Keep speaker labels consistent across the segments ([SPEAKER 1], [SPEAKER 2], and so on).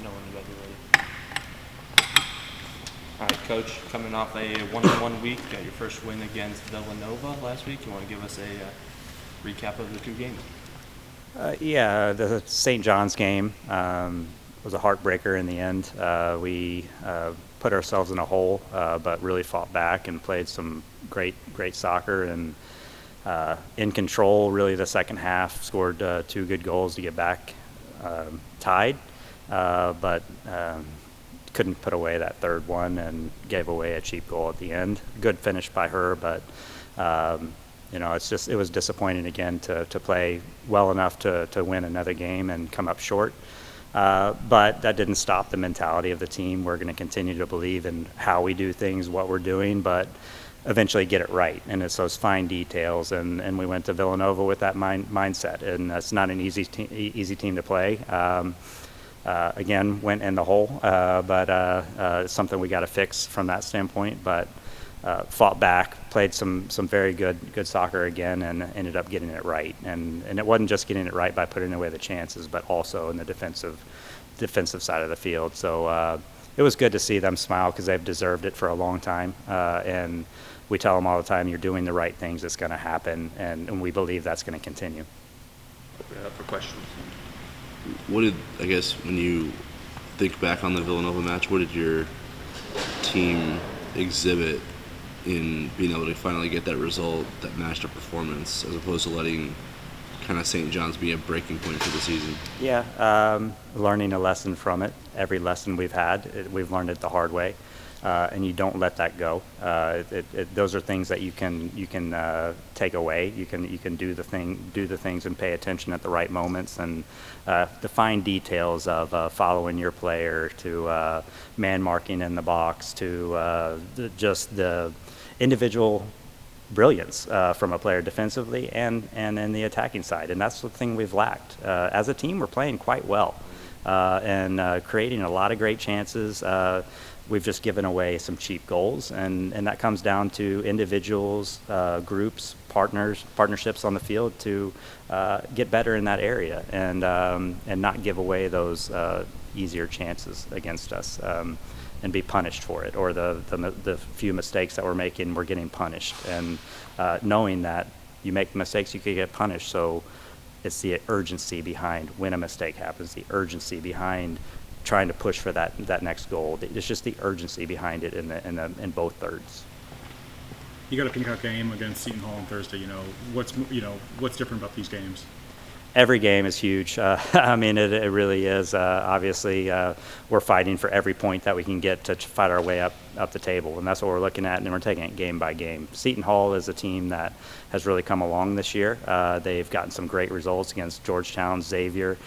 [SPEAKER 1] know when you guys are ready. All right, Coach, coming off a 1-1 week, got your first win against Villanova last week. You want to give us a recap of the two games?
[SPEAKER 2] Yeah, the St. John's game was a heartbreaker in the end. We put ourselves in a hole, but really fought back and played some great soccer and in control. Really, the second half scored two good goals to get back tied, but couldn't put away that third one and gave away a cheap goal at the end. Good finish by her, but it was disappointing again to play well enough to win another game and come up short. But that didn't stop the mentality of the team. We're going to continue to believe in how we do things, what we're doing, but eventually get it right. And it's those fine details. And we went to Villanova with that mindset. And it's not an easy team to play. Again, went in the hole, but it's something we got to fix from that standpoint. But fought back, played some very good soccer again, and ended up getting it right. And it wasn't just getting it right by putting away the chances, but also in the defensive side of the field. So it was good to see them smile because they've deserved it for a long time. And we tell them all the time, you're doing the right things, it's going to happen, and we believe that's going to continue.
[SPEAKER 1] For questions.
[SPEAKER 3] I guess, when you think back on the Villanova match, what did your team exhibit in being able to finally get that result that matched a performance, as opposed to letting kind of St. John's be a breaking point for the season?
[SPEAKER 2] Yeah, learning a lesson from it. Every lesson we've had, we've learned it the hard way, and you don't let that go. Those are things that you can take away. You can do the things and pay attention at the right moments, and the fine details of following your player, to man marking in the box, to just the individual brilliance from a player defensively and in the attacking side. And that's the thing we've lacked. As a team, we're playing quite well and creating a lot of great chances. We've just given away some cheap goals, and that comes down to individuals, groups, partnerships on the field to get better in that area and not give away those easier chances against us. And be punished for it, or the few mistakes that we're making, we're getting punished. And knowing that you make mistakes, you could get punished. So it's the urgency behind when a mistake happens, the urgency behind trying to push for that next goal. It's just the urgency behind it in both thirds.
[SPEAKER 4] You got a pink out game against Seton Hall on Thursday. What's different about these games?
[SPEAKER 2] Every game is huge. I mean, it really is. Obviously, we're fighting for every point that we can get to fight our way up the table, and that's what we're looking at, and we're taking it game by game. Seton Hall is a team that has really come along this year. They've gotten some great results against Georgetown, Xavier,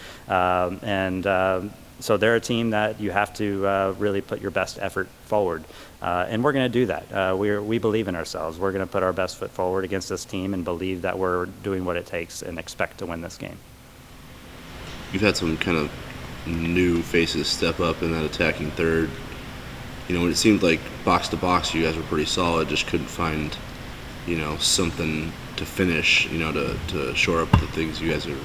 [SPEAKER 2] so they're a team that you have to really put your best effort forward. And we're going to do that. We believe in ourselves. We're going to put our best foot forward against this team and believe that we're doing what it takes and expect to win this game.
[SPEAKER 3] You've had some kind of new faces step up in that attacking third. When it seemed like box to box, you guys were pretty solid, just couldn't find, something to finish, to shore up the things you guys are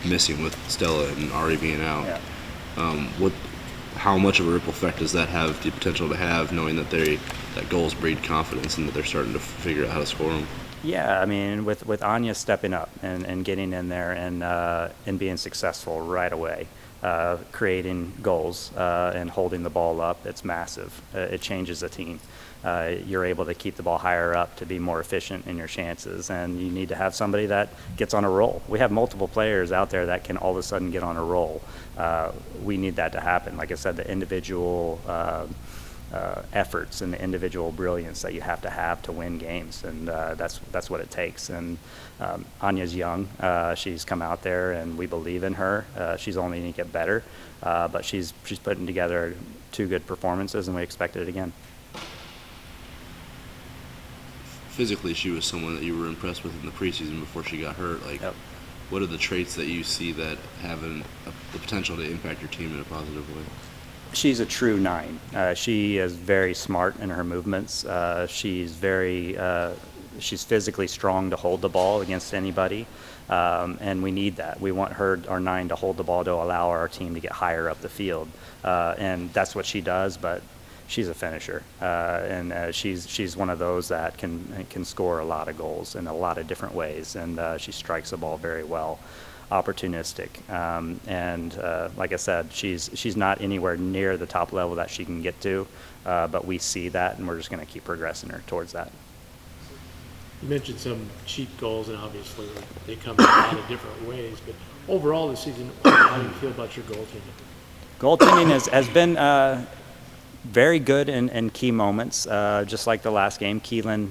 [SPEAKER 3] missing with Stella and Ari being out.
[SPEAKER 2] Yeah.
[SPEAKER 3] How much of a ripple effect does that have the potential to have, knowing that goals breed confidence and that they're starting to figure out how to score them?
[SPEAKER 2] Yeah, I mean, with Anya stepping up and getting in there and being successful right away, creating goals and holding the ball up, it's massive. It changes the team. You're able to keep the ball higher up to be more efficient in your chances, and you need to have somebody that gets on a roll. We have multiple players out there that can all of a sudden get on a roll. We need that to happen. Like I said, the individual efforts and the individual brilliance that you have to win games, and that's what it takes. And Anya's young. She's come out there, and we believe in her. She's only going to get better, but she's putting together two good performances, and we expect it again.
[SPEAKER 3] Physically, she was someone that you were impressed with in the preseason before she got hurt.
[SPEAKER 2] Yep.
[SPEAKER 3] What are the traits that you see that have the potential to impact your team in a positive way?
[SPEAKER 2] She's a true 9. She is very smart in her movements. She's physically strong to hold the ball against anybody. And we need that. We want our 9 to hold the ball to allow our team to get higher up the field. And that's what she does, but she's a finisher. And she's one of those that can score a lot of goals in a lot of different ways. And she strikes the ball very well. Opportunistic, and like I said, she's not anywhere near the top level that she can get to, but we see that, and we're just going to keep progressing her towards that.
[SPEAKER 5] You mentioned some cheap goals, and obviously they come in a lot of different ways. But overall this season, how do you feel about your goaltending?
[SPEAKER 2] Goaltending has been very good in key moments. Just like the last game, Keelan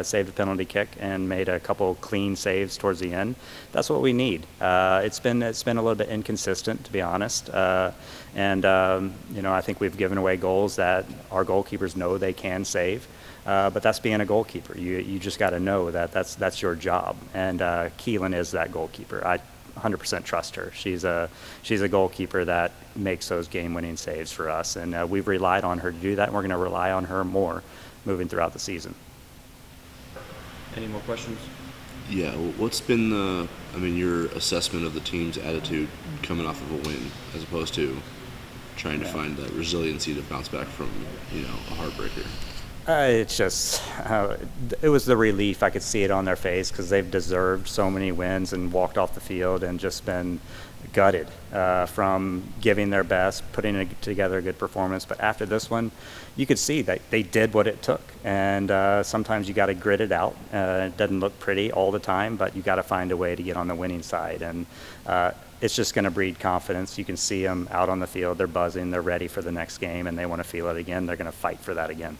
[SPEAKER 2] saved a penalty kick and made a couple clean saves towards the end. That's what we need. It's been a little bit inconsistent, to be honest. And I think we've given away goals that our goalkeepers know they can save. But that's being a goalkeeper. You just got to know that that's your job. And Keelan is that goalkeeper. I 100% trust her. She's a goalkeeper that makes those game-winning saves for us, and we've relied on her to do that, and we're going to rely on her more moving throughout the season.
[SPEAKER 1] Any more questions?
[SPEAKER 3] Yeah, what's been your assessment of the team's attitude coming off of a win, as opposed to trying to find that resiliency to bounce back from, a heartbreaker?
[SPEAKER 2] It's just, it was the relief. I could see it on their face because they've deserved so many wins and walked off the field and just been gutted from giving their best, putting together a good performance. But after this one, you could see that they did what it took. And sometimes you got to grit it out. It doesn't look pretty all the time, but you got to find a way to get on the winning side. And it's just going to breed confidence. You can see them out on the field. They're buzzing. They're ready for the next game, and they want to feel it again. They're going to fight for that again.